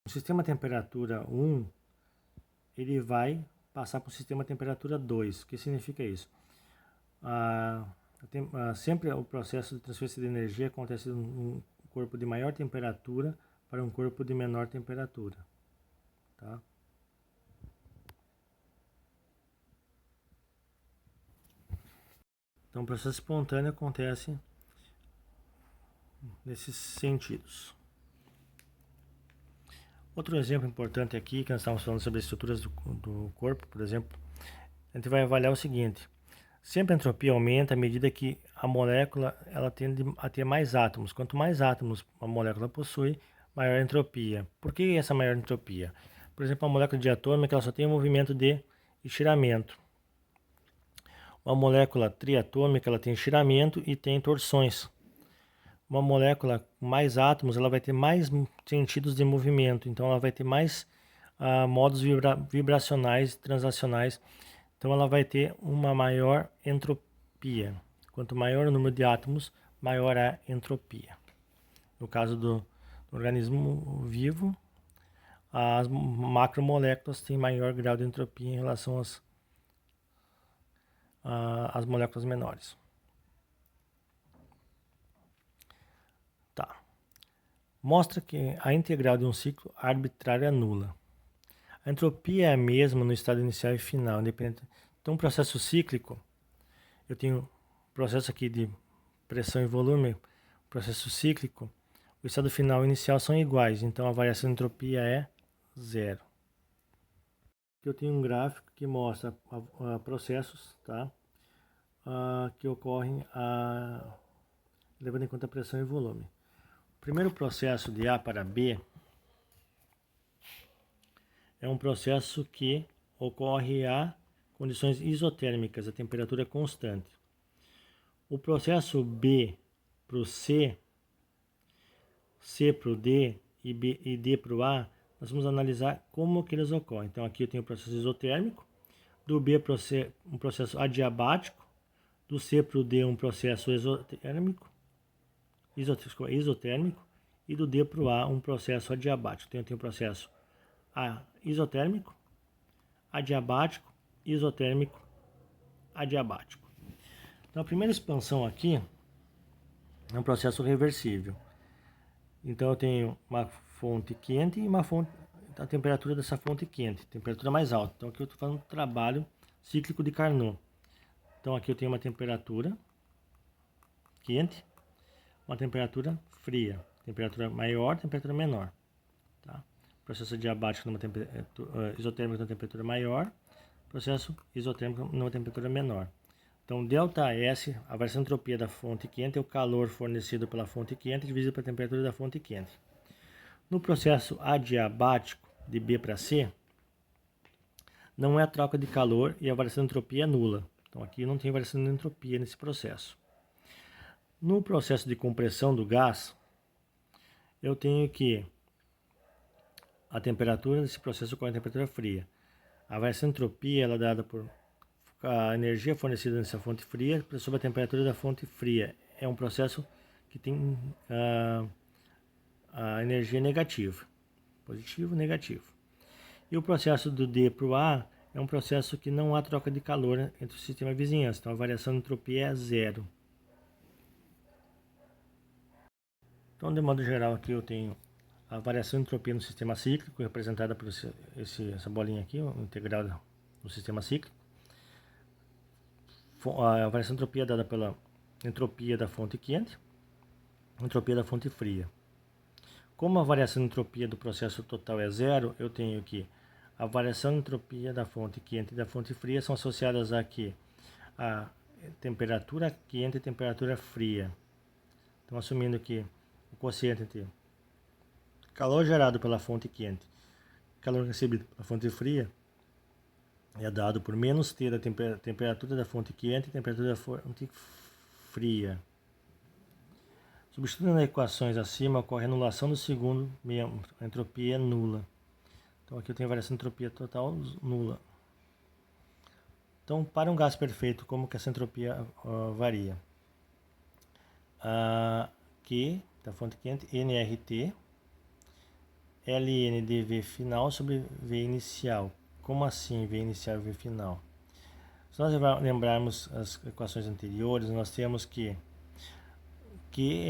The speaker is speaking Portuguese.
o sistema temperatura 1, ele vai passar para o sistema temperatura 2. O que significa isso? Sempre o processo de transferência de energia acontece num corpo de maior temperatura para um corpo de menor temperatura. Tá? Então, o processo espontâneo acontece nesses sentidos. Outro exemplo importante aqui, que nós estamos falando sobre as estruturas do corpo, por exemplo, a gente vai avaliar o seguinte: sempre a entropia aumenta à medida que a molécula ela tende a ter mais átomos. Quanto mais átomos a molécula possui, maior a entropia. Por que essa maior entropia? Por exemplo, a molécula diatômica ela só tem um movimento de estiramento. Uma molécula triatômica ela tem estiramento e tem torções. Uma molécula com mais átomos ela vai ter mais sentidos de movimento, então ela vai ter mais modos vibracionais, transacionais, então ela vai ter uma maior entropia. Quanto maior o número de átomos, maior a entropia. No caso do organismo vivo, as macromoléculas têm maior grau de entropia em relação às moléculas menores. Tá. Mostra que a integral de um ciclo arbitrário é nula. A entropia é a mesma no estado inicial e final, independente. Então, um processo cíclico, eu tenho um processo aqui de pressão e volume, processo cíclico, o estado final e inicial são iguais, então a variação de entropia é zero. Aqui eu tenho um gráfico que mostra processos, tá? Que ocorrem levando em conta a pressão e volume. O primeiro processo de A para B é um processo que ocorre a condições isotérmicas, a temperatura constante. O processo B para o C, C para o D e D para o A, nós vamos analisar como que eles ocorrem. Então aqui eu tenho o processo isotérmico, do B para o C um processo adiabático, do C para o D um processo isotérmico, e do D para o A um processo adiabático. Então eu tenho o processo isotérmico, adiabático, isotérmico, adiabático. Então a primeira expansão aqui é um processo reversível. Então eu tenho uma fonte quente e uma fonte, a temperatura dessa fonte quente, temperatura mais alta. Então aqui eu estou fazendo um trabalho cíclico de Carnot. Então aqui eu tenho uma temperatura quente, uma temperatura fria, temperatura maior, temperatura menor. Tá? Processo adiabático numa isotérmico numa temperatura maior, processo isotérmico numa temperatura menor. Então, ΔS, a variação de entropia da fonte quente, é o calor fornecido pela fonte quente dividido pela temperatura da fonte quente. No processo adiabático, de B para C, não é a troca de calor e a variação de entropia é nula. Então, aqui não tem variação de entropia nesse processo. No processo de compressão do gás, eu tenho que a temperatura desse processo ocorre em temperatura fria. A variação de entropia ela é dada por a energia fornecida nessa fonte fria sobre a temperatura da fonte fria. É um processo que tem a energia negativa, positivo, negativo. E o processo do D para o A é um processo que não há troca de calor entre o sistema e a vizinhança, então a variação de entropia é zero. Então, de modo geral, aqui eu tenho a variação de entropia no sistema cíclico, representada por essa bolinha aqui, o integral do sistema cíclico. A variação de entropia é dada pela entropia da fonte quente, entropia da fonte fria. Como a variação de entropia do processo total é zero, eu tenho que a variação de entropia da fonte quente e da fonte fria são associadas aqui a temperatura quente e temperatura fria. Então, assumindo que o quociente entre calor gerado pela fonte quente e calor recebido pela fonte fria é dado por menos T da temperatura da fonte quente e temperatura da fonte fria. Substituindo as equações acima, ocorre a anulação do segundo membro. A entropia é nula. Então aqui eu tenho a variação de entropia total nula. Então, para um gás perfeito, como que essa entropia varia? Q, da fonte quente, nRT, ln de V final sobre V inicial. Como assim V inicial e V final? Se nós lembrarmos as equações anteriores, nós temos que